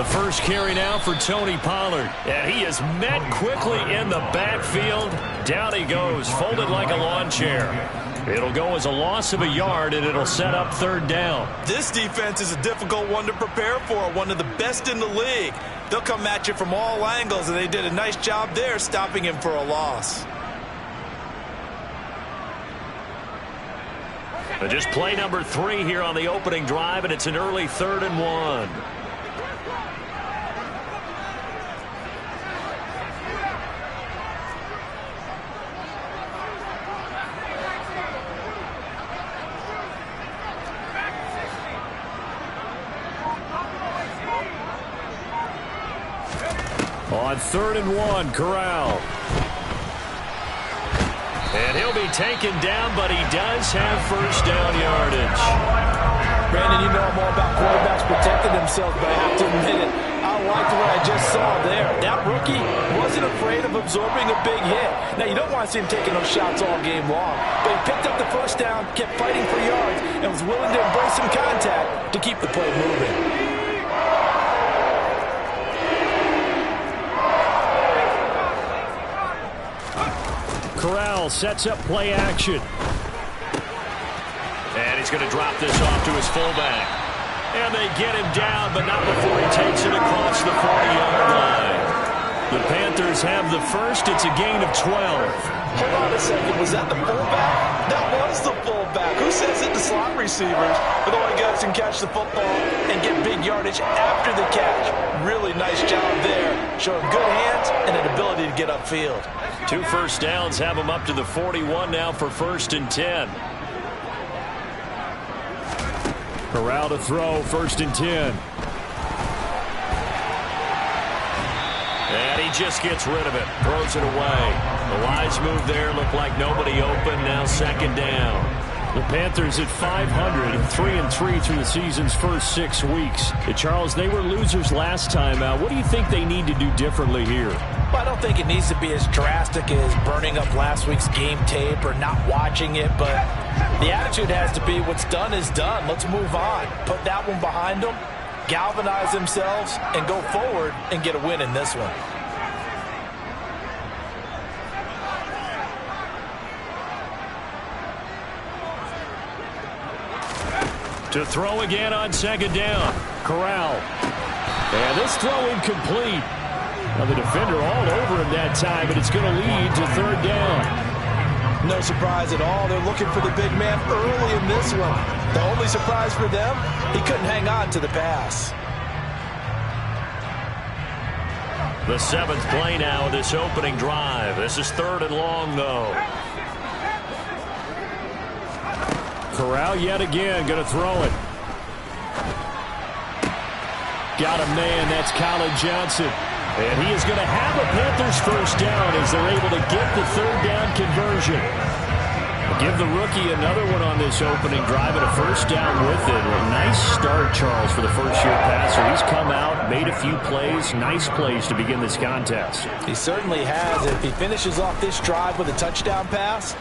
The first carry now for Tony Pollard. And he is met quickly in the backfield. Down he goes, folded like a lawn chair. It'll go as a loss of a yard, and it'll set up third down. This defense is a difficult one to prepare for, one of the best in the league. They'll come at you from all angles, and they did a nice job there stopping him for a loss. But just play number 3 here on the opening drive, and it's an early 3rd and 1. On 3rd and 1, Corral. And he'll be taken down, but he does have first down yardage. Brandon, you know I'm all about quarterbacks protecting themselves, but I have to admit it. I liked what I just saw there. That rookie wasn't afraid of absorbing a big hit. Now, you don't want to see him taking those shots all game long, but he picked up the first down, kept fighting for yards, and was willing to embrace some contact to keep the play moving. Corral sets up play action. And he's going to drop this off to his fullback. And they get him down, but not before he takes it across the 40-yard line. The Panthers have the first. It's a gain of 12. Hold on a second. Was that the fullback? That was the fullback. Who says it to slot receivers? But the only guys can catch the football and get big yardage after the catch. Really nice job there. Showing good hands and an ability to get upfield. 2 first downs have him up to the 41 now for 1st and 10. Corral to throw, 1st and 10. And he just gets rid of it, throws it away. The wise move there, looked like nobody open, now 2nd down. The Panthers at 500, 3-3 through the season's first 6 weeks. Charles, they were losers last time out. What do you think they need to do differently here? Well, I don't think it needs to be as drastic as burning up last week's game tape or not watching it, but the attitude has to be what's done is done. Let's move on. Put that one behind them, galvanize themselves, and go forward and get a win in this one. To throw again on 2nd down. Corral. And this throw incomplete. Now the defender all over him that time, but it's going to lead to 3rd down. No surprise at all. They're looking for the big man early in this one. The only surprise for them, he couldn't hang on to the pass. The 7th play now of this opening drive. This is 3rd and long, though. Corral yet again going to throw it. Got a man. That's Colin Johnson. And he is going to have a Panthers first down as they're able to get the 3rd down conversion. Give the rookie another one on this opening drive and a first down with it. A nice start, Charles, for the first-year passer. He's come out, made a few plays, nice plays to begin this contest. He certainly has. If he finishes off this drive with a touchdown pass,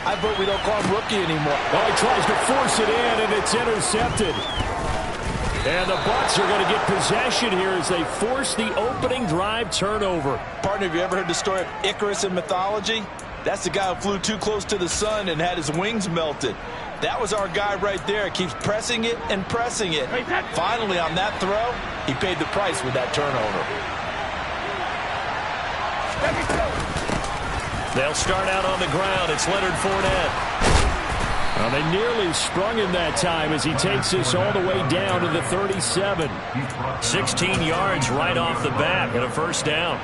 I vote we don't call him rookie anymore. Oh, he tries to force it in, and it's intercepted. And the Bucs are going to get possession here as they force the opening drive turnover. Partner, have you ever heard the story of Icarus in mythology? That's the guy who flew too close to the sun and had his wings melted. That was our guy right there. Keeps pressing it and pressing it. Finally, on that throw, he paid the price with that turnover. They'll start out on the ground. It's Leonard Fournette. Well, they nearly sprung him that time as he takes this all the way down to the 37. 16 yards right off the bat and a first down.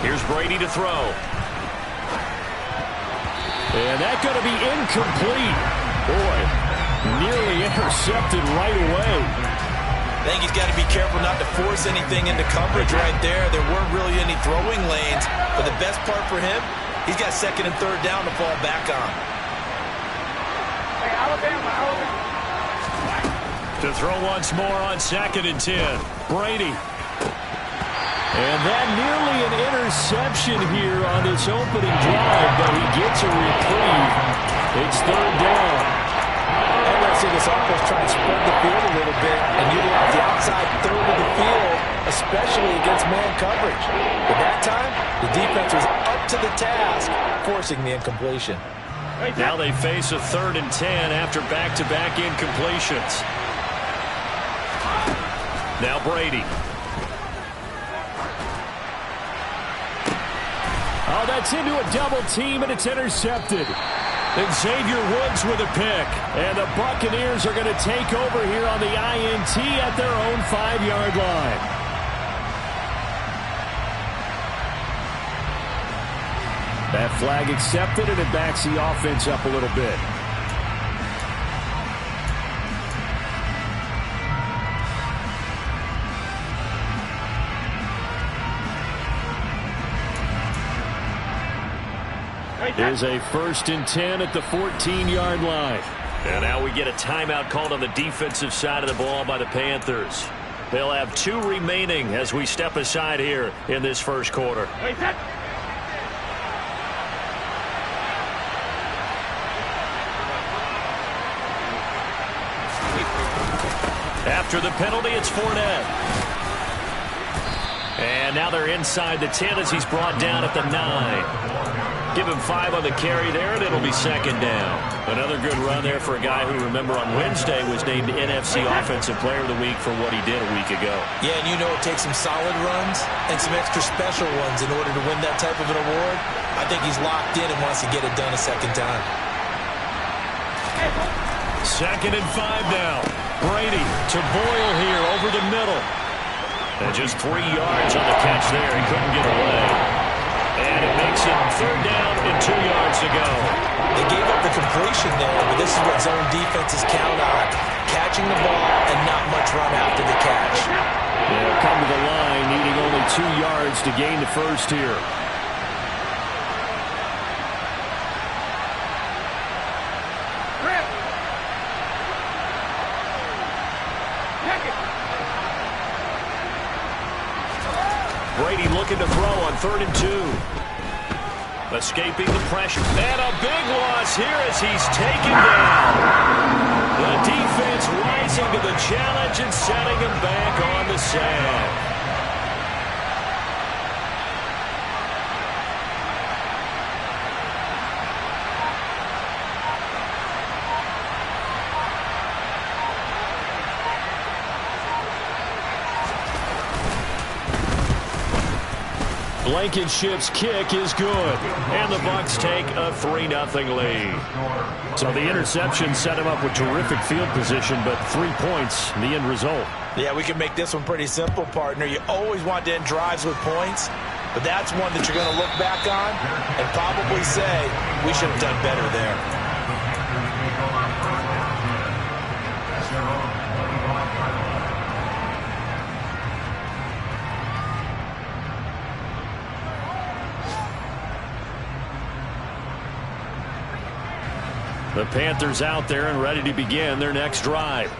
Here's Brady to throw. And that's going to be incomplete. Boy, nearly intercepted right away. I think he's got to be careful not to force anything into coverage right there. There weren't really any throwing lanes. But the best part for him, he's got 2nd and 3rd down to fall back on. To throw once more on 2nd and 10. Brady. And that nearly an interception here on this opening drive, but he gets a reprieve. It's third down. And let's see this offense try and spread the field a little bit and utilize the outside third of the field, especially against man coverage. But that time, the defense was up to the task, forcing the incompletion. Now they face a 3rd and 10 after back-to-back incompletions. Now Brady. Oh, that's into a double team, and it's intercepted. And Xavier Woods with a pick. And the Buccaneers are going to take over here on the INT at their own 5-yard line. That flag accepted, and it backs the offense up a little bit. Here's a 1st and 10 at the 14-yard line. And now we get a timeout called on the defensive side of the ball by the Panthers. They'll have 2 remaining as we step aside here in this first quarter. After the penalty, it's Fournette. And now they're inside the 10 as he's brought down at the 9. Give him 5 on the carry there, and it'll be 2nd down. Another good run there for a guy who, remember, on Wednesday was named NFC Offensive Player of the Week for what he did a week ago. Yeah, and you know it takes some solid runs and some extra special ones in order to win that type of an award. I think he's locked in and wants to get it done a 2nd time. 2nd and 5 now. Brady to Boyle here over the middle. And just 3 yards on the catch there. He couldn't get away. And it makes it 3rd down and 2 yards to go. They gave up the completion there, but this is what zone defenses count on. Catching the ball and not much run after the catch. They'll come to the line, needing only 2 yards to gain the first here. Brady looking to throw on 3rd and 2. Escaping the pressure. And a big loss here as he's taken down. The defense rising to the challenge and setting him back on the sack. Blankenship's kick is good, and the Bucs take a 3-0 lead. So the interception set him up with terrific field position, but 3 points, the end result. Yeah, we can make this one pretty simple, partner. You always want to end drives with points, but that's one that you're going to look back on and probably say, we should have done better there. The Panthers out there and ready to begin their next drive.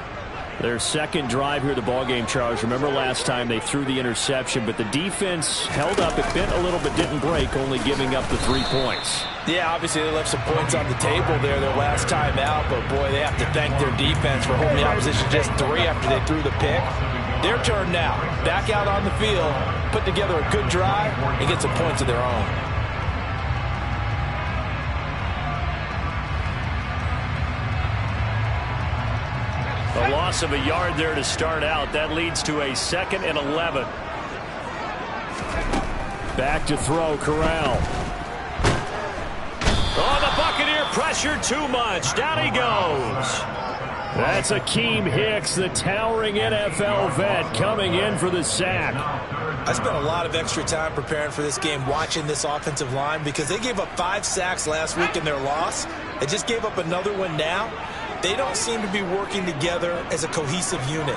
Their 2nd drive here, the ballgame, Charles. Remember last time they threw the interception, but the defense held up. It bent a little but didn't break, only giving up the 3 points. Yeah, obviously they left some points on the table there their last time out, but boy, they have to thank their defense for holding the opposition just 3 after they threw the pick. Their turn now. Back out on the field, put together a good drive, and get some points of their own. A loss of a yard there to start out. That leads to a 2nd and 11. Back to throw, Corral. Oh, the Buccaneer pressure too much. Down he goes. That's Akeem Hicks, the towering NFL vet, coming in for the sack. I spent a lot of extra time preparing for this game watching this offensive line because they gave up 5 sacks last week in their loss. They just gave up another one now. They don't seem to be working together as a cohesive unit.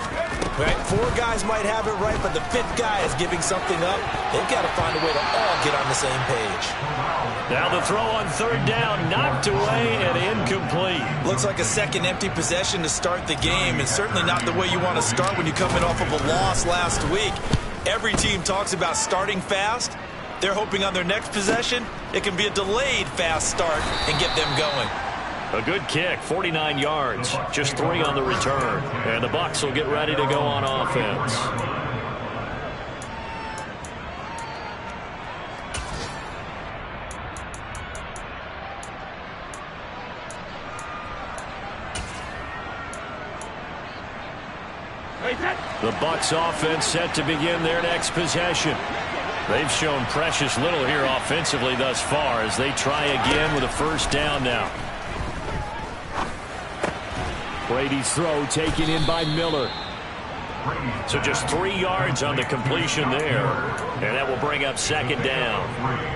Right? 4 guys might have it right, but the 5th guy is giving something up. They've got to find a way to all get on the same page. Now the throw on 3rd down, knocked away and incomplete. Looks like a second empty possession to start the game, and certainly not the way you want to start when you're coming off of a loss last week. Every team talks about starting fast. They're hoping on their next possession, it can be a delayed fast start and get them going. A good kick, 49 yards, just 3 on the return. And the Bucs will get ready to go on offense. The Bucs offense set to begin their next possession. They've shown precious little here offensively thus far as they try again with a first down now. Brady's throw taken in by Miller. So just 3 yards on the completion there. And that will bring up second down.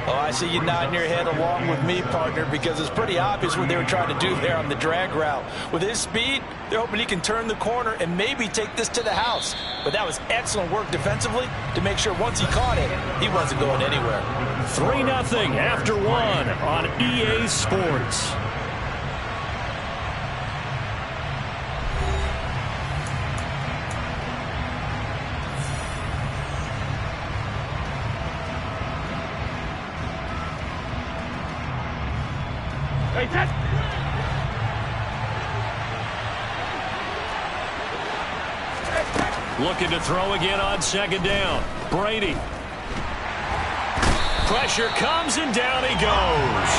Oh, I see you nodding your head along with me, partner, because it's pretty obvious what they were trying to do there on the drag route. With his speed, they're hoping he can turn the corner and maybe take this to the house. But that was excellent work defensively to make sure once he caught it, he wasn't going anywhere. 3-0 after 1 on EA Sports. Looking to throw again on second down. Brady. Pressure comes and down he goes.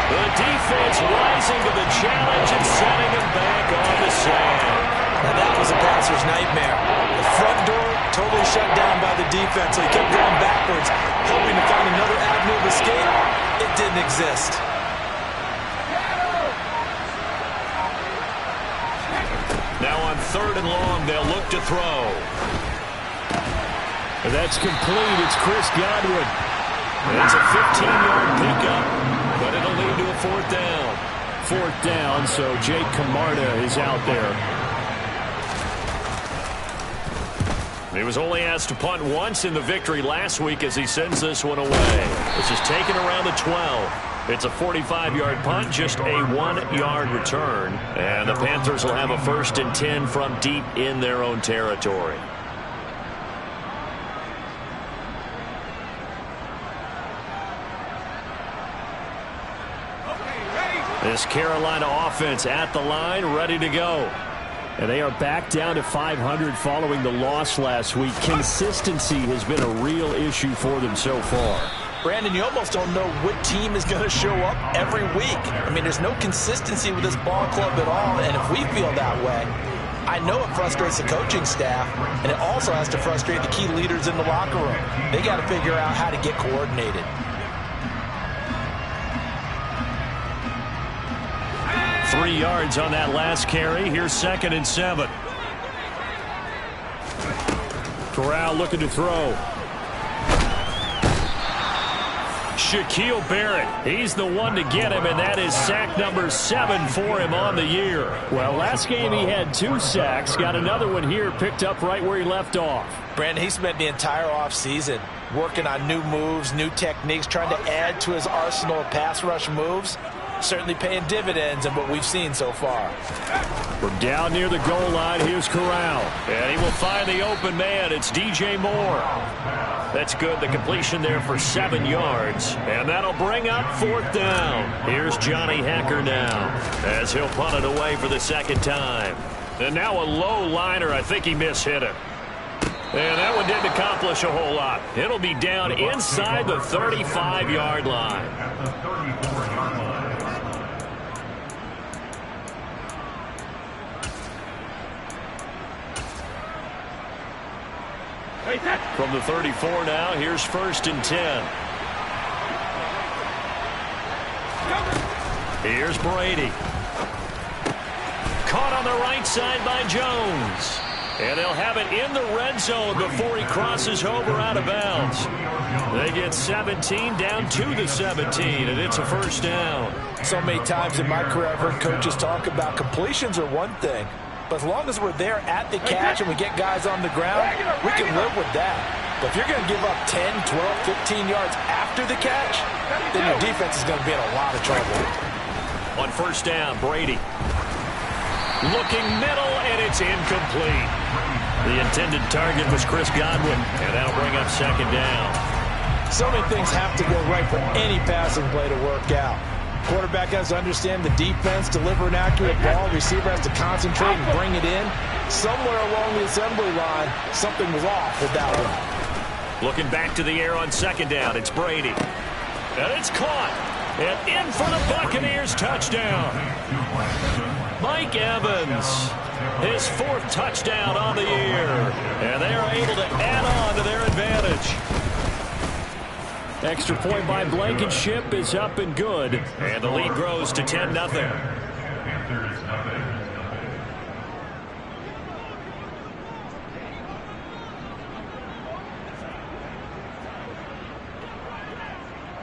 The defense rising to the challenge and sending him back on the sand. Now that was a passer's nightmare. The front door totally shut down by the defense, so he kept going backwards, hoping to find another avenue of escape. It didn't exist. Now on 3rd and long, they'll look to throw. That's complete. It's Chris Godwin. It's a 15-yard pickup, but it'll lead to a 4th down. 4th down, so Jake Camarda is out there. He was only asked to punt once in the victory last week as he sends this one away. This is taken around the 12. It's a 45-yard punt, just a 1-yard return. And the Panthers will have a 1st and 10 from deep in their own territory. This Carolina offense at the line, ready to go. And they are back down to 500 following the loss last week. Consistency has been a real issue for them so far. Brandon, you almost don't know what team is going to show up every week. I mean, there's no consistency with this ball club at all, and if we feel that way, I know it frustrates the coaching staff, and it also has to frustrate the key leaders in the locker room. They got to figure out how to get coordinated. Three yards on that last carry. Here's 2nd and 7. Corral looking to throw. Shaquille Barrett, he's the one to get him, and that is sack number 7 for him on the year. Well, last game he had 2 sacks, got another one here, picked up right where he left off. Brandon, he spent the entire offseason working on new moves, new techniques, trying to add to his arsenal of pass rush moves. Certainly paying dividends in what we've seen so far. We're down near the goal line. Here's Corral. And he will find the open man. It's DJ Moore. That's good. The completion there for 7 yards. And that'll bring up 4th down. Here's Johnny Hekker now as he'll punt it away for the 2nd time. And now a low liner. I think he mishit it. And that one didn't accomplish a whole lot. It'll be down inside the 35-yard line. From the 34 now, here's 1st and 10. Here's Brady. Caught on the right side by Jones. And they'll have it in the red zone before he crosses over out of bounds. They get 17 down to the 17, and it's a 1st down. So many times in my career I've heard coaches talk about completions are one thing. But as long as we're there at the catch and we get guys on the ground, we can live with that. But if you're going to give up 10, 12, 15 yards after the catch, then your defense is going to be in a lot of trouble. On 1st down, Brady. Looking middle, and it's incomplete. The intended target was Chris Godwin, and that'll bring up second down. So many things have to go right for any passing play to work out. Quarterback has to understand the defense, deliver an accurate ball. Receiver has to concentrate and bring it in. Somewhere along the assembly line, something was off with that one. Looking back to the air on second down, it's Brady. And it's caught. And in for the Buccaneers, touchdown. Mike Evans, his 4th touchdown on the year. And they are able to add on to their advantage. Extra point by Blankenship is up and good. And the lead grows to 10-0.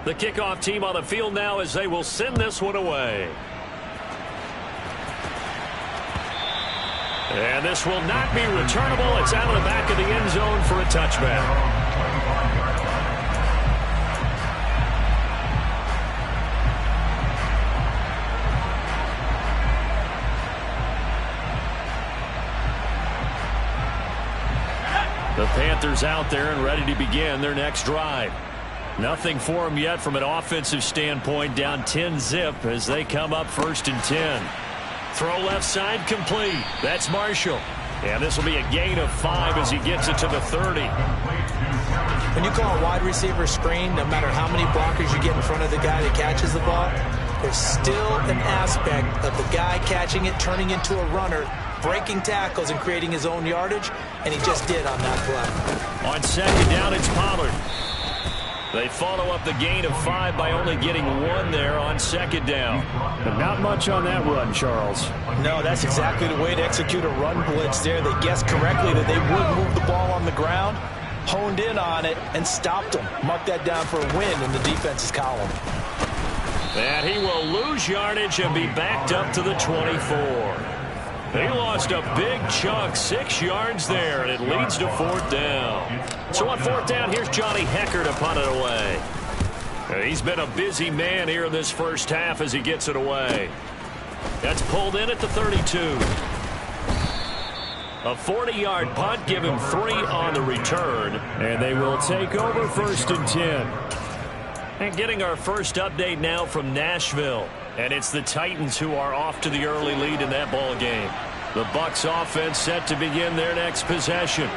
The kickoff team on the field now as they will send this one away. And this will not be returnable. It's out of the back of the end zone for a touchback. The Panthers out there and ready to begin their next drive. Nothing for them yet from an offensive standpoint, down 10-zip as they come up 1st and 10. Throw left side complete. That's Marshall. And this will be a gain of 5 as he gets it to the 30. When you call a wide receiver screen, no matter how many blockers you get in front of the guy that catches the ball, there's still an aspect of the guy catching it, turning into a runner, breaking tackles and creating his own yardage, and he just did on that play. On second down, it's Pollard. They follow up the gain of 5 by only getting 1 there on second down. But not much on that run, Charles. No, that's exactly the way to execute a run blitz there. They guessed correctly that they would move the ball on the ground, honed in on it, and stopped them. Mark that down for a win in the defense's column. And he will lose yardage and be backed up to the 24. He lost a big chunk, 6 yards there, and it leads to 4th down. So on 4th down, here's Johnny Hekker to punt it away. He's been a busy man here in this first half as he gets it away. That's pulled in at the 32. A 40-yard punt, give him 3 on the return, and they will take over 1st and 10. And getting our first update now from Nashville. And it's the Titans who are off to the early lead in that ball game. The Bucs offense set to begin their next possession.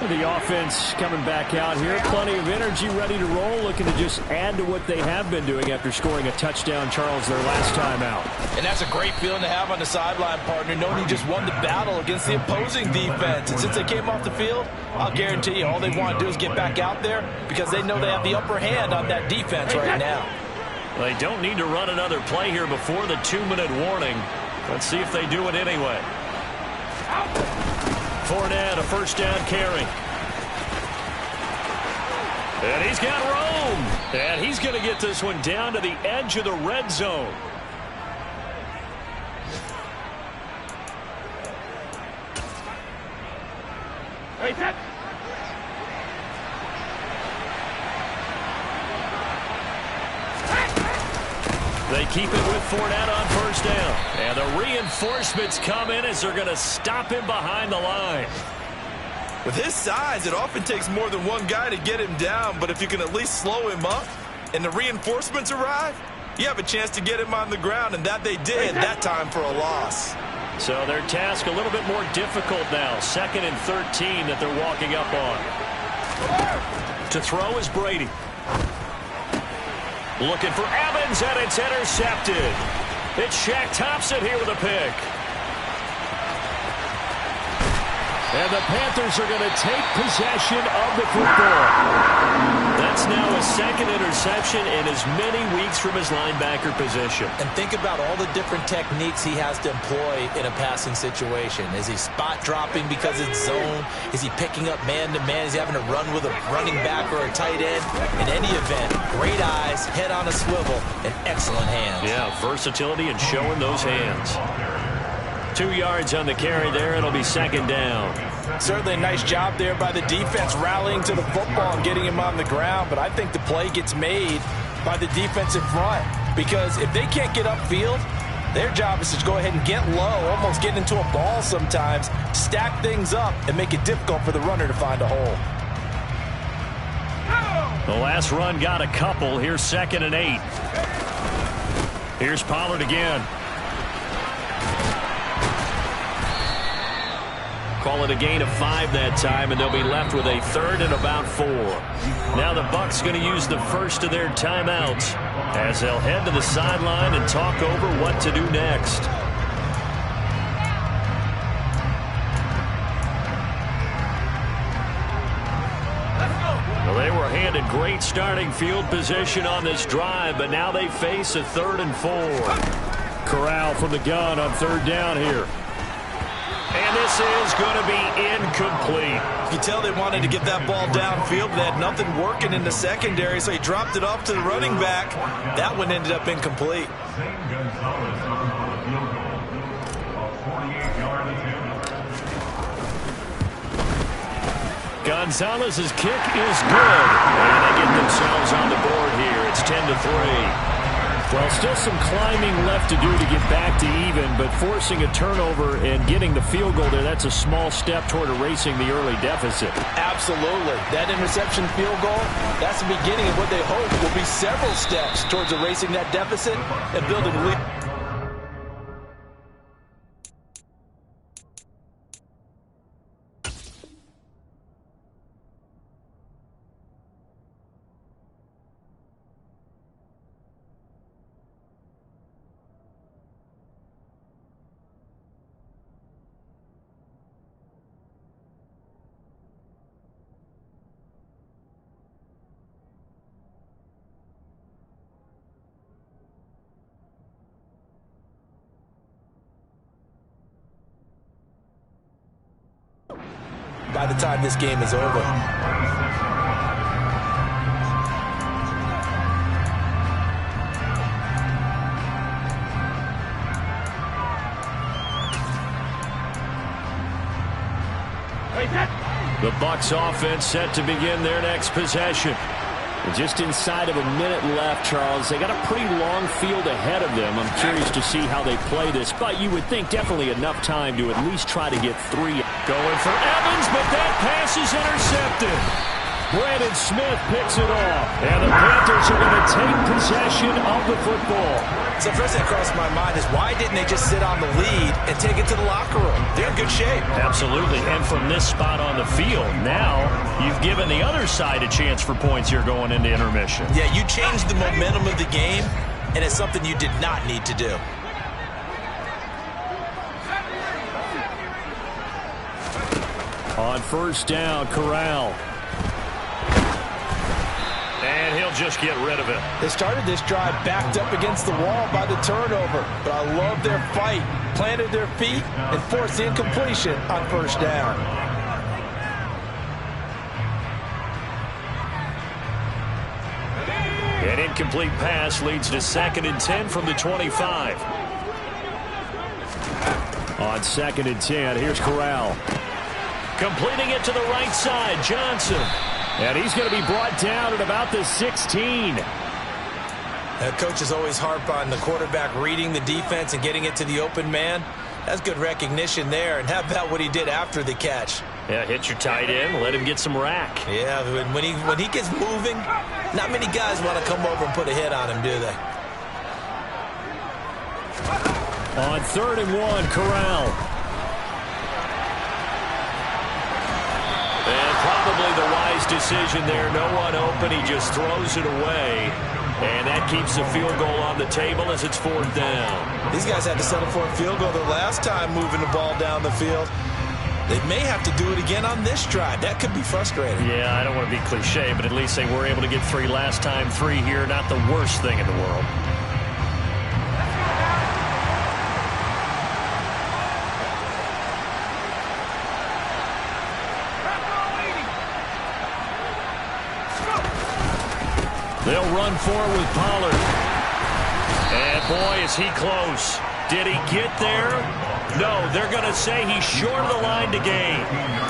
The offense coming back out here. Plenty of energy, ready to roll, looking to just add to what they have been doing after scoring a touchdown, Charles, their last time out. And that's a great feeling to have on the sideline, partner, knowing you just won the battle against the opposing defense. And since they came off the field, I'll guarantee you all they want to do is get back out there because they know they have the upper hand on that defense right now. They don't need to run another play here before the 2-minute warning. Let's see if they do it anyway. Fournette, a 1st down carry. And he's got room. And he's going to get this one down to the edge of the red zone. Hey, Ted. They keep it with Fournette on 1st down. And the reinforcements come in as they're going to stop him behind the line. With his size, it often takes more than one guy to get him down, but if you can at least slow him up and the reinforcements arrive, you have a chance to get him on the ground, and that they did that time for a loss. So their task a little bit more difficult now. 2nd and 13 that they're walking up on. To throw is Brady. Looking for Evans, and it's intercepted. It's Shaq Thompson here with a pick. And the Panthers are going to take possession of the football. That's now a 2nd interception in as many weeks from his linebacker position. And think about all the different techniques he has to employ in a passing situation. Is he spot dropping because it's zone? Is he picking up man-to-man? Is he having to run with a running back or a tight end? In any event, great eyes, head on a swivel, and excellent hands. Yeah, versatility and showing those hands. 2 yards on the carry there. It'll be 2nd down. Certainly a nice job there by the defense rallying to the football and getting him on the ground. But I think the play gets made by the defensive front. Because if they can't get upfield, Their job is to go ahead and get low, almost get into a ball sometimes, stack things up, and make it difficult for the runner to find a hole. The last run got a couple. Here's 2nd and 8. Here's Pollard again. Call it a gain of 5 that time, and they'll be left with a 3rd and about 4. Now the Bucs going to use the first of their timeouts as they'll head to the sideline and talk over what to do next. Well, they were handed great starting field position on this drive, but now they face a 3rd and 4. Corral from the gun on 3rd down here. And this is going to be incomplete. You can tell they wanted to get that ball downfield, but they had nothing working in the secondary, so he dropped it off to the running back. That one ended up incomplete. Gonzalez's kick is good, and they get themselves on the board here. It's 10-3. Well, still some climbing left to do to get back to even, but forcing a turnover and getting the field goal there, that's a small step toward erasing the early deficit. Absolutely. That interception field goal, that's the beginning of what they hope will be several steps towards erasing that deficit and building a lead. By the time this game is over. The Bucs offense set to begin their next possession. Just inside of a minute left, Charles. They got a pretty long field ahead of them. I'm curious to see how they play this, but you would think definitely enough time to at least try to get 3. Going for Evans, but that pass is intercepted. Brandon Smith picks it off, and the Panthers are going to take possession of the football. So first thing that crossed my mind is why didn't they just sit on the lead and take it to the locker room? They're in good shape. Absolutely, and from this spot on the field, now you've given the other side a chance for points here going into intermission. Yeah, you changed the momentum of the game, and it's something you did not need to do. On 1st down, Corral. And he'll just get rid of it. They started this drive backed up against the wall by the turnover, but I love their fight, planted their feet, and forced the incompletion on 1st down. An incomplete pass leads to 2nd and 10 from the 25. On 2nd and 10, here's Corral. Completing it to the right side, Johnson. And he's going to be brought down at about the 16. Coaches always harp on the quarterback reading the defense and getting it to the open man. That's good recognition there. And how about what he did after the catch? Yeah, hit your tight end, let him get some rack. Yeah, when he gets moving, not many guys want to come over and put a hit on him, do they? On 3rd and 1, Corral. And probably the wise decision there. No one open. He just throws it away. And that keeps the field goal on the table as it's 4th down. These guys had to settle for a field goal the last time moving the ball down the field. They may have to do it again on this drive. That could be frustrating. Yeah, I don't want to be cliche, but at least they were able to get 3 last time. 3 here, not the worst thing in the world. They'll run forward with Pollard. And boy, is he close. Did he get there? No, they're going to say he's short of the line to gain.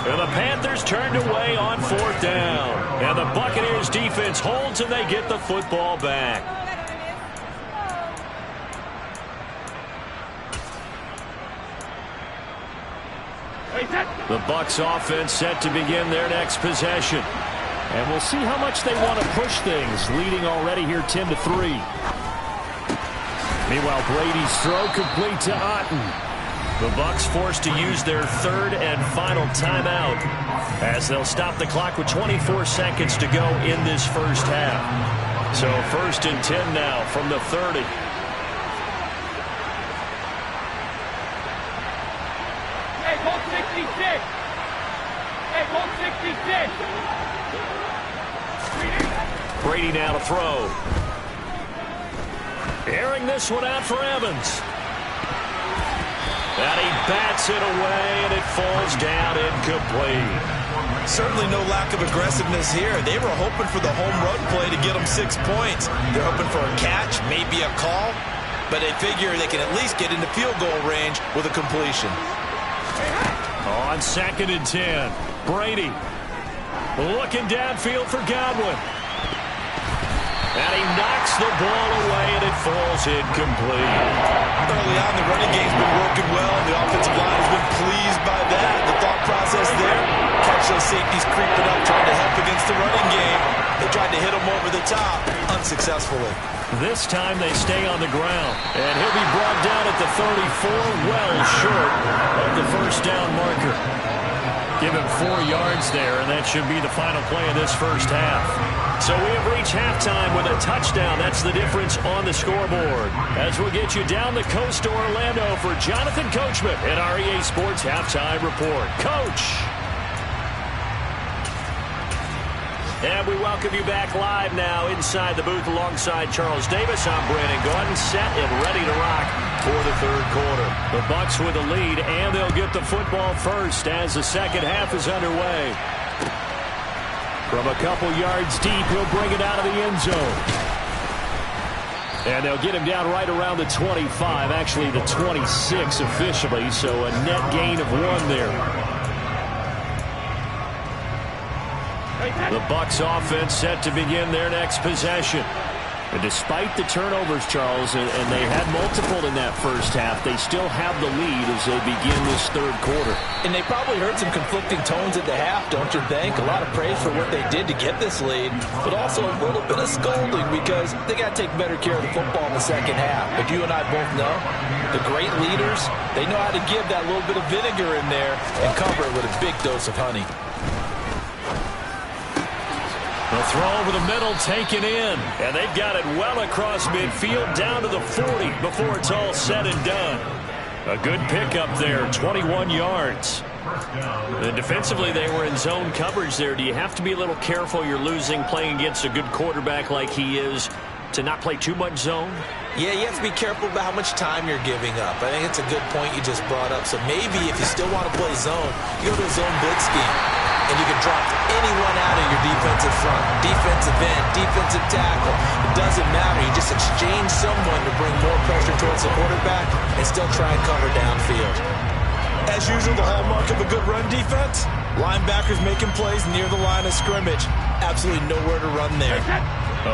And the Panthers turned away on 4th down. And the Buccaneers defense holds and they get the football back. The Bucs offense set to begin their next possession. And we'll see how much they want to push things, leading already here 10-3. Meanwhile, Brady's throw complete to Otten. The Bucs forced to use their third and final timeout as they'll stop the clock with 24 seconds to go in this first half. So 1st and 10 now from the 30. Brady now to throw. Airing this one out for Evans. And he bats it away, and it falls down incomplete. Certainly no lack of aggressiveness here. They were hoping for the home run play to get them 6 points. They're hoping for a catch, maybe a call, but they figure they can at least get into field goal range with a completion. On 2nd and 10, Brady looking downfield for Godwin. And he knocks the ball away, and it falls incomplete. Early on, the running game's been working well, and the offensive line has been pleased by that. The thought process there, catch those safeties creeping up, trying to help against the running game. They tried to hit him over the top, unsuccessfully. This time they stay on the ground, and he'll be brought down at the 34, well short of the first down marker. Give him 4 yards there, and that should be the final play of this first half. So we have reached halftime with a touchdown. That's the difference on the scoreboard. As we'll get you down the coast to Orlando for Jonathan Coachman at our EA Sports Halftime Report. Coach! And we welcome you back live now inside the booth alongside Charles Davis. I'm Brandon Gordon, set and ready to rock for the third quarter. The Bucs with a lead, and they'll get the football first as the second half is underway. From a couple yards deep, he'll bring it out of the end zone. And they'll get him down right around the 25, actually the 26 officially, so a net gain of 1 there. The Bucs offense set to begin their next possession. And despite the turnovers, Charles, and they had multiple in that first half, they still have the lead as they begin this third quarter. And they probably heard some conflicting tones at the half, don't you think? A lot of praise for what they did to get this lead, but also a little bit of scolding because they got to take better care of the football in the second half. But you and I both know the great leaders, they know how to give that little bit of vinegar in there and cover it with a big dose of honey. The throw over the middle, taken in. And they've got it well across midfield, down to the 40 before it's all said and done. A good pickup there, 21 yards. And defensively, they were in zone coverage there. Do you have to be a little careful? You're losing, playing against a good quarterback like he is, to not play too much zone? Yeah, you have to be careful about how much time you're giving up. I think it's a good point you just brought up. So maybe if you still want to play zone, you go to a zone blitz scheme. And you can drop anyone out of your defensive front. Defensive end, defensive tackle. It doesn't matter. You just exchange someone to bring more pressure towards the quarterback and still try and cover downfield. As usual, the hallmark of a good run defense, linebackers making plays near the line of scrimmage. Absolutely nowhere to run there.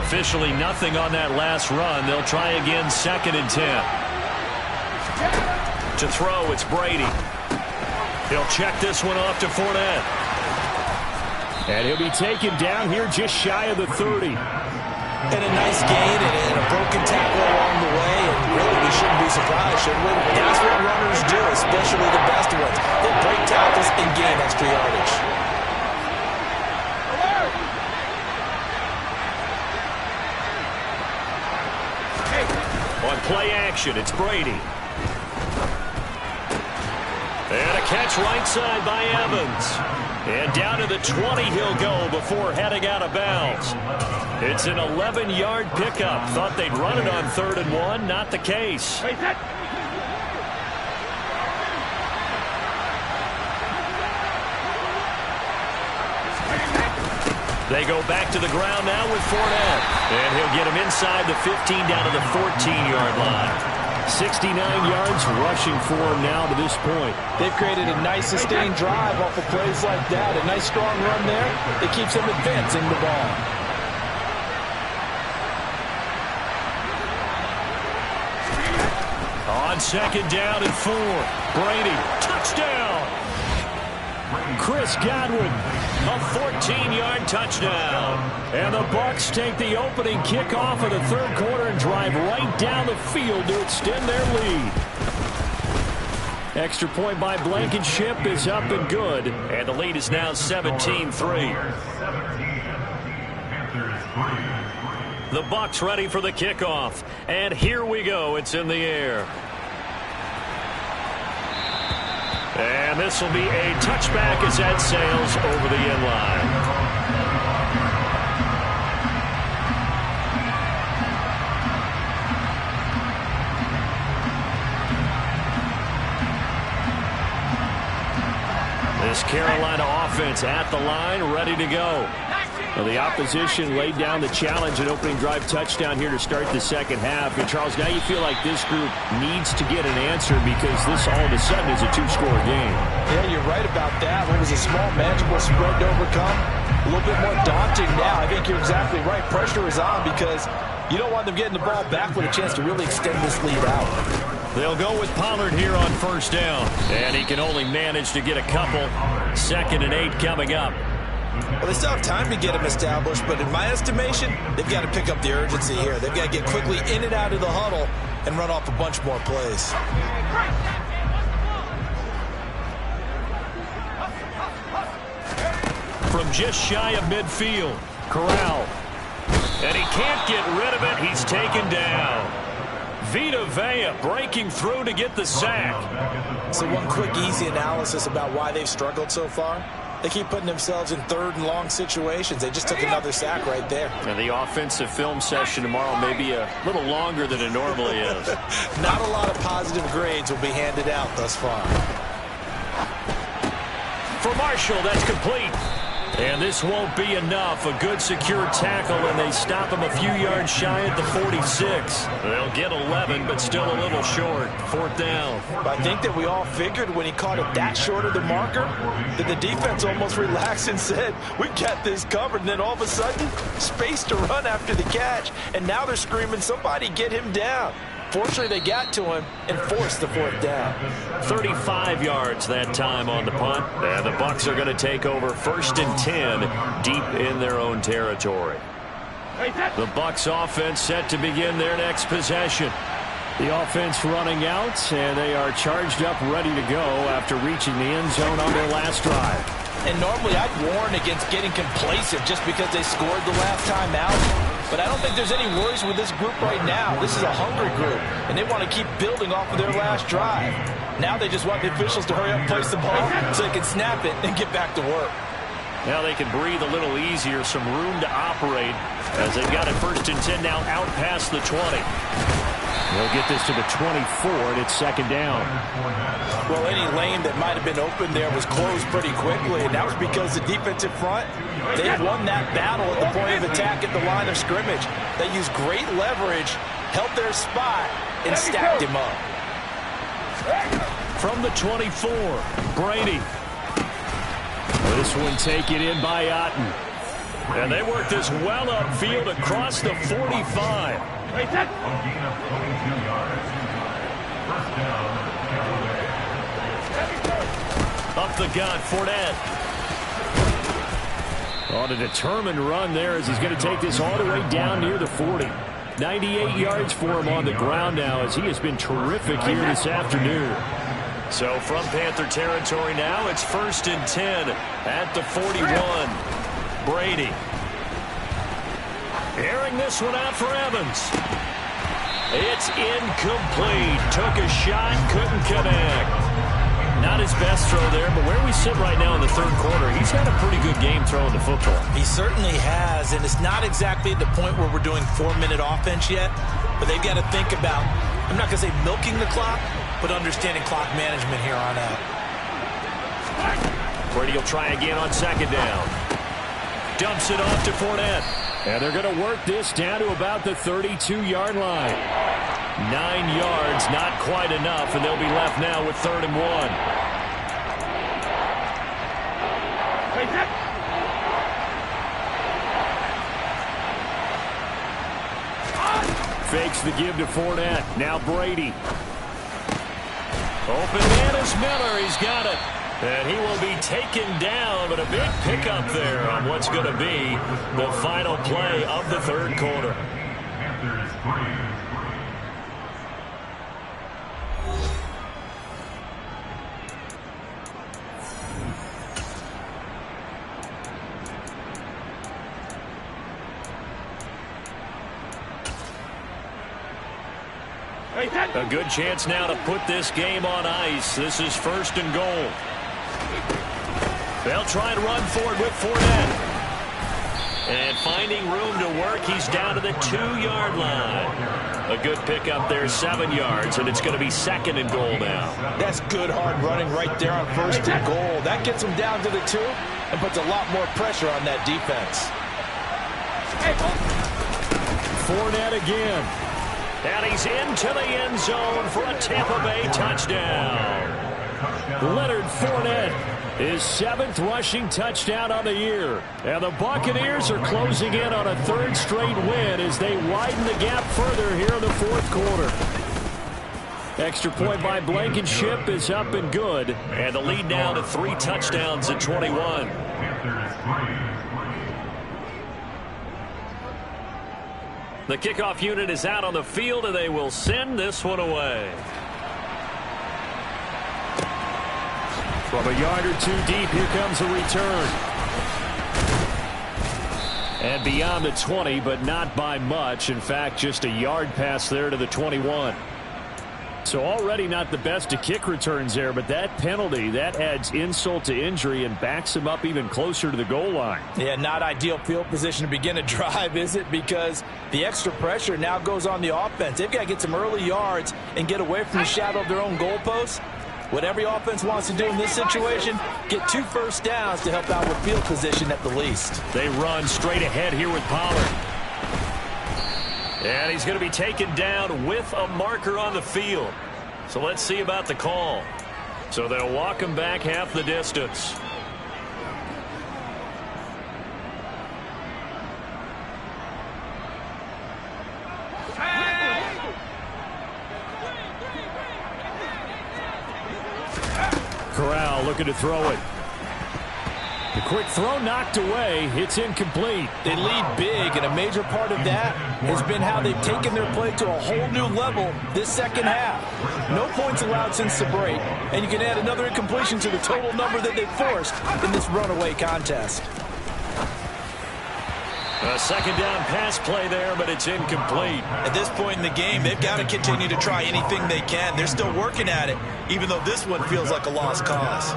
Officially nothing on that last run. They'll try again, 2nd and 10. To throw, it's Brady. He'll check this one off to Fournette. And he'll be taken down here just shy of the 30. And a nice gain and a broken tackle along the way. And really, we shouldn't be surprised, should we? That's what runners do, especially the best ones. They break tackles and gain extra yardage. On play action, it's Brady. And a catch right side by Evans. And down to the 20 he'll go before heading out of bounds. It's an 11-yard pickup. Thought they'd run it on 3rd and 1. Not the case. They go back to the ground now with Fournette. And he'll get him inside the 15 down to the 14-yard line. 69 yards rushing for him now to this point. They've created a nice sustained drive off of plays like that. A nice strong run there. It keeps them advancing the ball. On 2nd down and 4. Brady, touchdown. Chris Godwin, a 14-yard touchdown. And the Bucs take the opening kickoff of the third quarter and drive right down the field to extend their lead. Extra point by Blankenship is up and good. And the lead is now 17-3. The Bucs ready for the kickoff. And here we go. It's in the air. And this will be a touchback as that sails over the end line. This Carolina offense at the line, ready to go. Well, the opposition laid down the challenge and opening drive touchdown here to start the second half. And Charles, now you feel like this group needs to get an answer because this all of a sudden is a two-score game. Yeah, you're right about that. It was a small, manageable spread to overcome. A little bit more daunting now. I think you're exactly right. Pressure is on because you don't want them getting the ball back with a chance to really extend this lead out. They'll go with Pollard here on first down. And he can only manage to get a couple. 2nd and 8 coming up. Well, they still have time to get him established, but in my estimation, they've got to pick up the urgency here. They've got to get quickly in and out of the huddle and run off a bunch more plays. From just shy of midfield, Corral. And he can't get rid of it. He's taken down. Vita Vea breaking through to get the sack. So one quick, easy analysis about why they've struggled so far. They keep putting themselves in third and long situations. They just took another sack right there. And the offensive film session tomorrow may be a little longer than it normally is. Not a lot of positive grades will be handed out thus far. For Marshall, that's complete. And this won't be enough. A good secure tackle, and they stop him a few yards shy at the 46. They'll get 11, but still a little short. 4th down. I think that we all figured when he caught it that short of the marker that the defense almost relaxed and said, we got this covered. And then all of a sudden, space to run after the catch. And now they're screaming, somebody get him down. Fortunately, they got to him and forced the 4th down. 35 yards that time on the punt. And the Bucs are going to take over 1st and 10 deep in their own territory. The Bucs offense set to begin their next possession. The offense running out, and they are charged up, ready to go after reaching the end zone on their last drive. And normally I'd warn against getting complacent just because they scored the last time out. But I don't think there's any worries with this group right now. This is a hungry group, and they want to keep building off of their last drive. Now they just want the officials to hurry up and place the ball so they can snap it and get back to work. Now they can breathe a little easier, some room to operate as they've got it 1st and 10 now out past the 20. They'll get this to the 24, and it's 2nd down. Well, any lane that might have been open there was closed pretty quickly, and that was because the defensive front, they won that battle at the point of attack at the line of scrimmage. They used great leverage, held their spot, and stacked him up. From the 24, Brady. This one taken in by Otten. And they work this well upfield across the 45. Up the gut, Fournette. On a determined run there as he's going to take this all the way down near the 40. 98 yards for him on the ground now as he has been terrific here this afternoon. So from Panther territory now, it's 1st and 10 at the 41. Brady. Airing this one out for Evans. It's incomplete. Took a shot, couldn't connect. Not his best throw there, but where we sit right now in the third quarter, he's had a pretty good game throwing the football. He certainly has, and it's not exactly at the point where we're doing 4-minute offense yet, but they've got to think about, I'm not going to say milking the clock, but understanding clock management here on out. Brady will try again on 2nd down. Dumps it off to Fournette. And they're going to work this down to about the 32-yard line. 9 yards, not quite enough, and they'll be left now with 3rd and 1. Fakes the give to Fournette. Now Brady. Open man is Miller. He's got it. And he will be taken down, but a big pickup there on what's going to be the final play of the third quarter. A good chance now to put this game on ice. This is 1st and goal. They'll try and run forward with Fournette. And finding room to work, he's down to the 2-yard line. A good pickup there, 7 yards, and it's going to be 2nd and goal now. That's good hard running right there on 1st and goal. That gets him down to the 2 and puts a lot more pressure on that defense. Fournette again. And he's into the end zone for a Tampa Bay touchdown. Leonard Fournette, his 7th rushing touchdown on the year. And the Buccaneers are closing in on a 3rd straight win as they widen the gap further here in the 4th quarter. Extra point by Blankenship is up and good. And the lead now to 3 touchdowns at 21. The kickoff unit is out on the field, and they will send this one away. From a yard or 2 deep, here comes a return. And beyond the 20, but not by much. In fact, just a yard pass there to the 21. So already not the best of kick returns there, but that penalty, that adds insult to injury and backs him up even closer to the goal line. Yeah, not ideal field position to begin a drive, is it? Because the extra pressure now goes on the offense. They've got to get some early yards and get away from the shadow of their own goalposts. What every offense wants to do in this situation, get 2 first downs to help out with field position at the least. They run straight ahead here with Pollard. And he's going to be taken down with a marker on the field. So let's see about the call. So they'll walk him back half the distance. Corral looking to throw it. The quick throw knocked away. It's incomplete. They lead big, and a major part of that has been how they've taken their play to a whole new level this second half. No points allowed since the break, and you can add another incompletion to the total number that they forced in this runaway contest. A second down pass play there, but it's incomplete. At this point in the game, they've got to continue to try anything they can. They're still working at it, even though this one feels like a lost cause.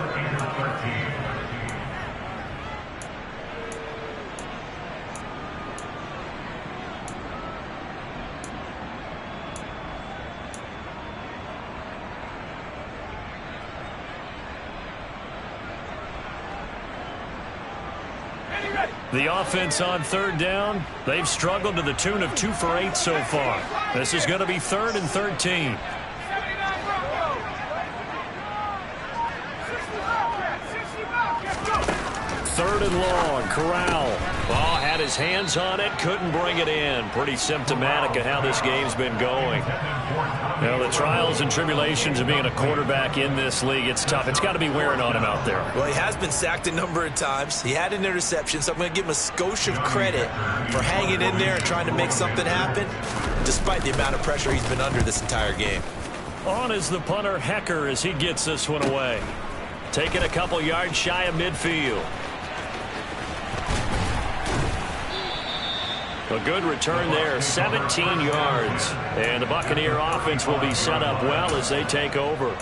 The offense on 3rd down, they've struggled to the tune of 2 for 8 so far. This is going to be 3rd and 13. Third and long, Corral. Ball had his hands on it, couldn't bring it in. Pretty symptomatic of how this game's been going. You know, the trials and tribulations of being a quarterback in this league, it's tough. It's got to be wearing on him out there. Well, he has been sacked a number of times. He had an interception, so I'm going to give him a skosh of credit for hanging in there and trying to make something happen, despite the amount of pressure he's been under this entire game. On is the punter, Hecker, as he gets this one away. Taking a couple yards shy of midfield. A good return there, 17 yards. And the Buccaneer offense will be set up well as they take over.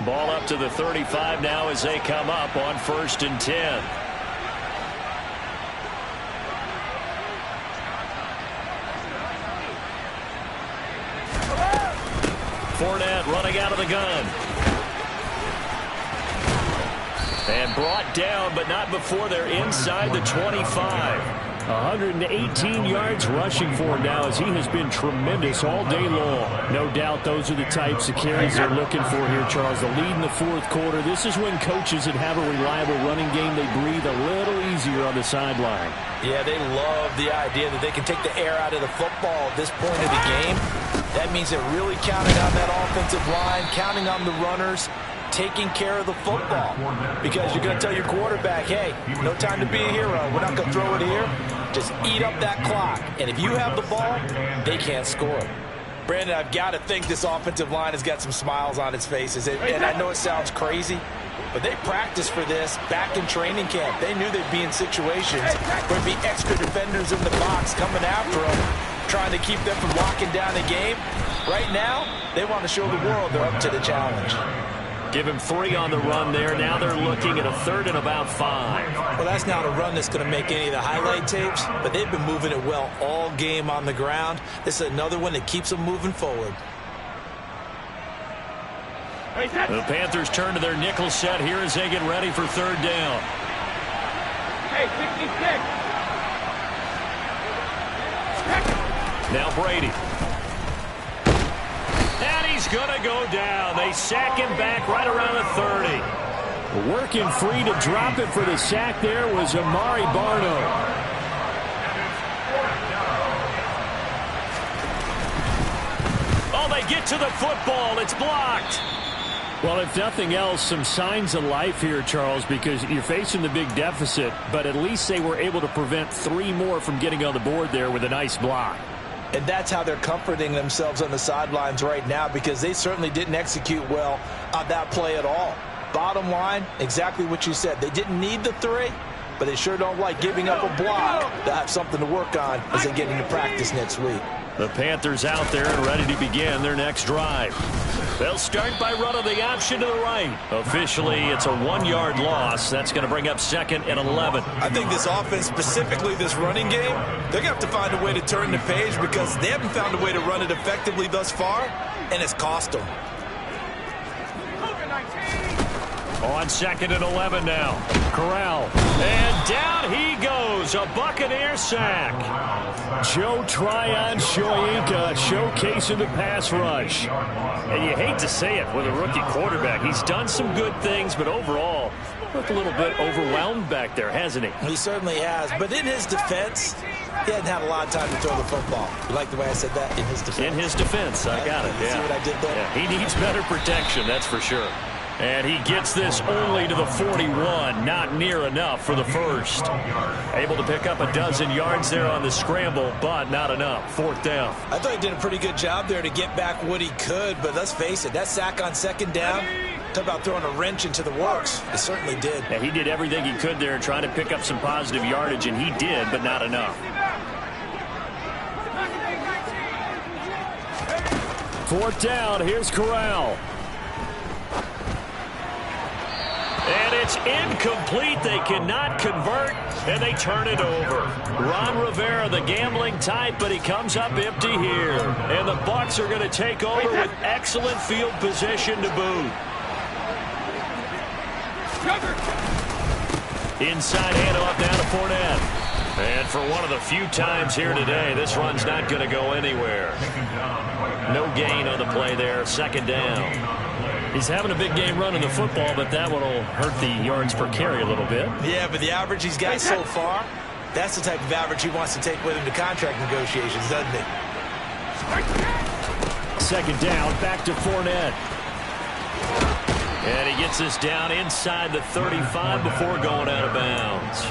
Ball up to the 35 now as they come up on 1st and 10. Fournette running out of the gun. And brought down, but not before they're inside the 25. 118 yards rushing for him now as he has been tremendous all day long. No doubt those are the types of carries they're looking for here, Charles. The lead in the fourth quarter. This is when coaches that have a reliable running game, they breathe a little easier on the sideline. Yeah, they love the idea that they can take the air out of the football at this point of the game. That means they're really counting on that offensive line, counting on the runners, taking care of the football. Because you're going to tell your quarterback, hey, no time to be a hero. We're not going to throw it here. Just eat up that clock. And if you have the ball, they can't score. Brandon, I've got to think this offensive line has got some smiles on its faces. And I know it sounds crazy, but they practiced for this back in training camp. They knew they'd be in situations where there'd be extra defenders in the box coming after them, trying to keep them from locking down the game. Right now, they want to show the world they're up to the challenge. Give him 3 on the run there. Now they're looking at a 3rd and about 5. Well, that's not a run that's going to make any of the highlight tapes, but they've been moving it well all game on the ground. This is another one that keeps them moving forward. The Panthers turn to their nickel set here as they get ready for 3rd down. Hey, 66. Now Brady. And he's going to go down. They sack him back right around the 30. Working free to drop it for the sack there was Amari Barno. Oh, they get to the football. It's blocked. Well, if nothing else, some signs of life here, Charles, because you're facing the big deficit, but at least they were able to prevent 3 more from getting on the board there with a nice block. And that's how they're comforting themselves on the sidelines right now, because they certainly didn't execute well on that play at all. Bottom line, exactly what you said. They didn't need the 3, but they sure don't like giving up a block. They'll have something to work on as they get into practice next week. The Panthers out there and ready to begin their next drive. They'll start by running the option to the right. Officially, it's a 1-yard loss. That's going to bring up 2nd and 11. I think this offense, specifically this running game, they're going to have to find a way to turn the page because they haven't found a way to run it effectively thus far, and it's cost them. On 2nd and 11 now. Corral. And down he goes. A Buccaneer sack. Joe Tryon-Shoyinka showcasing the pass rush. And you hate to say it with a rookie quarterback. He's done some good things, but overall, looked a little bit overwhelmed back there, hasn't he? He certainly has. But in his defense, he hadn't had a lot of time to throw the football. You like the way I said that? In his defense. In his defense. I got it. You see what I did there? Yeah, he needs better protection, that's for sure. And he gets this only to the 41. Not near enough for the first. Able to pick up a dozen yards there on the scramble, but not enough. 4th down. I thought he did a pretty good job there to get back what he could, but let's face it, that sack on 2nd down, talk about throwing a wrench into the works. It certainly did. Yeah, he did everything he could there trying to pick up some positive yardage, and he did, but not enough. 4th down. Here's Corral. And it's incomplete. They cannot convert, and they turn it over. Ron Rivera, the gambling type, but he comes up empty here. And the Bucs are going to take over with excellent field position to boot. Inside handoff down to Fournette. And for one of the few times here today, this run's not going to go anywhere. No gain on the play there. 2nd down. He's having a big game running the football, but that one will hurt the yards per carry a little bit. Yeah, but the average he's got so far, that's the type of average he wants to take with him to contract negotiations, doesn't he? 2nd down, back to Fournette. And he gets this down inside the 35 before going out of bounds.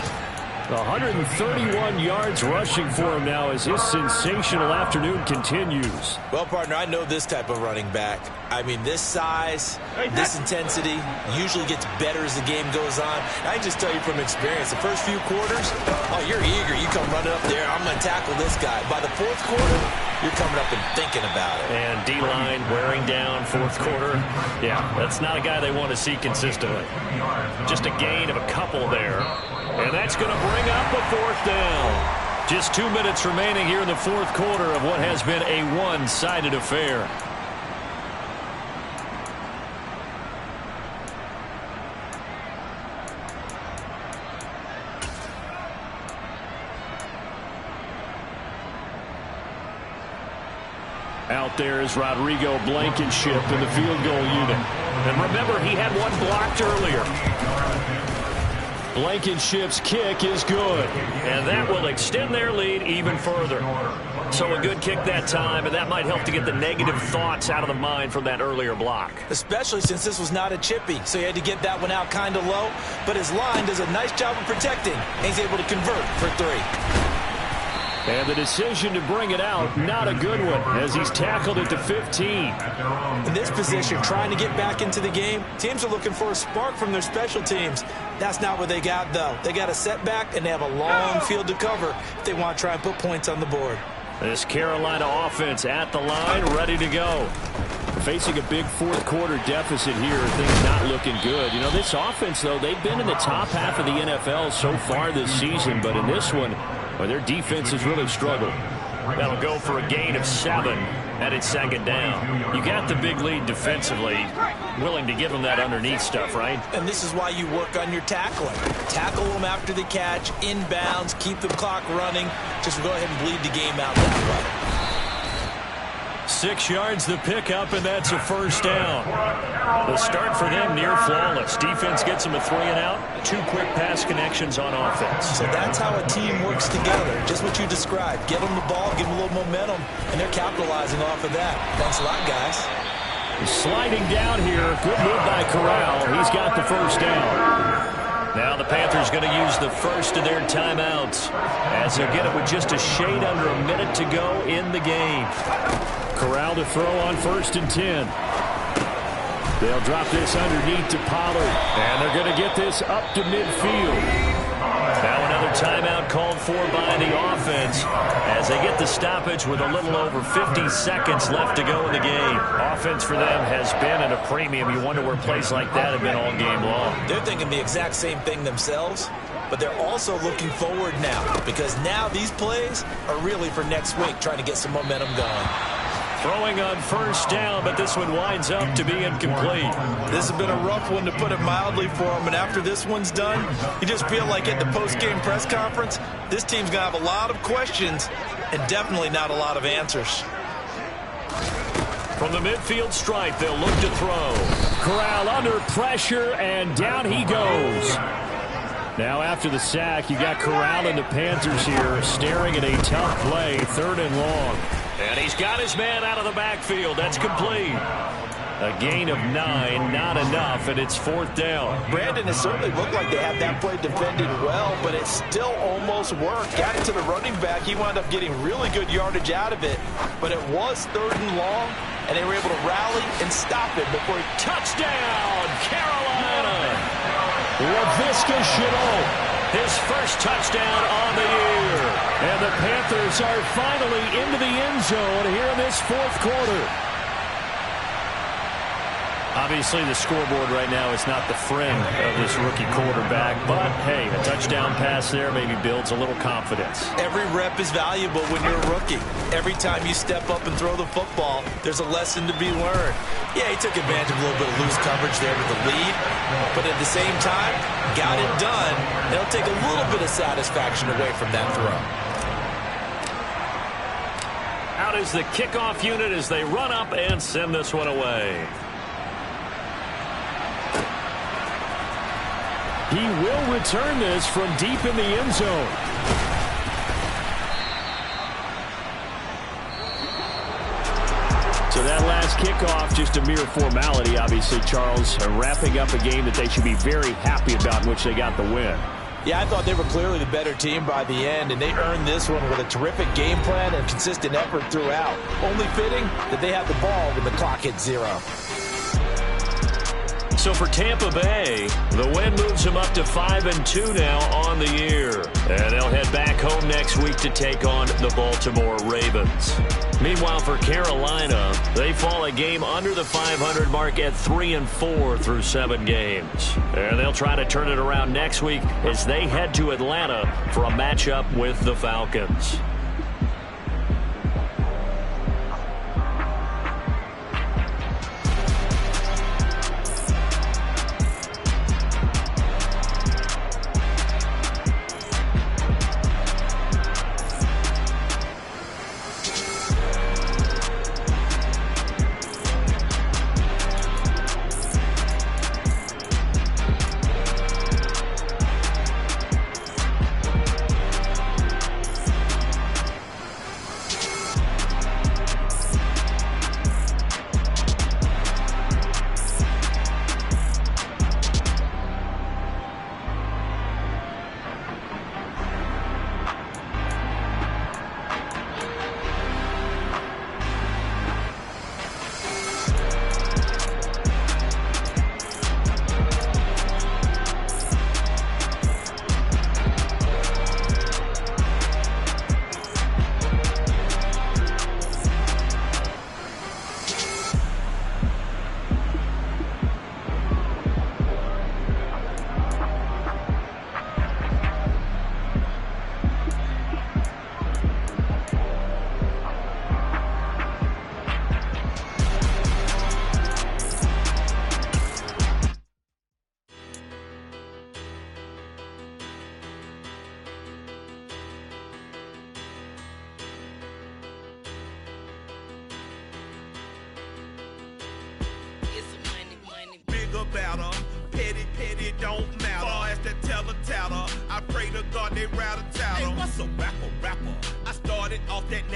131 yards rushing for him now as his sensational afternoon continues. Well, partner, I know this type of running back. I mean, this size, this intensity usually gets better as the game goes on. I can just tell you from experience, the first few quarters, oh, you're eager. You come running up there, I'm going to tackle this guy. By the 4th quarter, you're coming up and thinking about it. And D-line wearing down 4th quarter. Yeah, that's not a guy they want to see consistently. Just a gain of a couple there. And that's going to bring up a 4th down. Just 2 minutes remaining here in the 4th quarter of what has been a one-sided affair. Out there is Rodrigo Blankenship in the field goal unit. And remember, he had one blocked earlier. Blankenship's kick is good. And that will extend their lead even further. So a good kick that time, and that might help to get the negative thoughts out of the mind from that earlier block. Especially since this was not a chippy, so he had to get that one out kind of low. But his line does a nice job of protecting, and he's able to convert for 3. And the decision to bring it out, not a good one, as he's tackled it to 15. In this position, trying to get back into the game, teams are looking for a spark from their special teams. That's not what they got, though. They got a setback, and they have a long field to cover if they want to try and put points on the board. This Carolina offense at the line, ready to go. Facing a big fourth quarter deficit here, things not looking good. You know, this offense, though, they've been in the top half of the NFL so far this season, but in this one, well, their defense has really struggled. That'll go for a gain of 7, and it's 2nd down. You got the big lead defensively, willing to give them that underneath stuff, right? And this is why you work on your tackling. Tackle them after the catch, inbounds, keep the clock running. Just go ahead and bleed the game out that way. 6 yards the pickup, and that's a 1st down. The start for them near flawless. Defense gets them a 3 and out. 2 quick pass connections on offense. So that's how a team works together. Just what you described. Get them the ball, give them a little momentum, and they're capitalizing off of that. Thanks a lot, guys. Sliding down here. Good move by Corral. He's got the 1st down. Now the Panthers going to use the first of their timeouts as they'll get it with just a shade under a minute to go in the game. Corral to throw on 1st and 10. They'll drop this underneath to Pollard, and they're going to get this up to midfield. Now another timeout called for by the offense as they get the stoppage with a little over 50 seconds left to go in the game. Offense for them has been at a premium. You wonder where plays like that have been all game long. They're thinking the exact same thing themselves, but they're also looking forward now because now these plays are really for next week, trying to get some momentum going. Throwing on 1st down, but this one winds up to be incomplete. This has been a rough one, to put it mildly, for him. And after this one's done, you just feel like at the post-game press conference, this team's going to have a lot of questions and definitely not a lot of answers. From the midfield stripe, they'll look to throw. Corral under pressure, and down he goes. Now after the sack, you got Corral and the Panthers here staring at a tough play, 3rd and long. And he's got his man out of the backfield. That's complete. A gain of 9, not enough, and it's 4th down. Brandon, it certainly looked like they had that play defended well, but it still almost worked. Got it to the running back. He wound up getting really good yardage out of it, but it was 3rd and long, and they were able to rally and stop it before he... Touchdown, Carolina! Laviska Shenault. His first touchdown on the year. And the Panthers are finally into the end zone here in this 4th quarter. Obviously, the scoreboard right now is not the friend of this rookie quarterback. But, hey, a touchdown pass there maybe builds a little confidence. Every rep is valuable when you're a rookie. Every time you step up and throw the football, there's a lesson to be learned. Yeah, he took advantage of a little bit of loose coverage there with the lead. But at the same time, got it done. They'll take a little bit of satisfaction away from that throw. Out is the kickoff unit as they run up and send this one away. He will return this from deep in the end zone. So that last kickoff, just a mere formality, obviously, Charles, wrapping up a game that they should be very happy about, in which they got the win. Yeah, I thought they were clearly the better team by the end, and they earned this one with a terrific game plan and consistent effort throughout. Only fitting that they had the ball when the clock hit 0. So for Tampa Bay, the win moves them up to 5-2 now on the year. And they'll head back home next week to take on the Baltimore Ravens. Meanwhile, for Carolina, they fall a game under the 500 mark at 3-4 through 7 games. And they'll try to turn it around next week as they head to Atlanta for a matchup with the Falcons. bigger, better. Petty, don't matter. Far as that teller, I pray to God they rattle tattle. Hey, what's a rapper? I started off that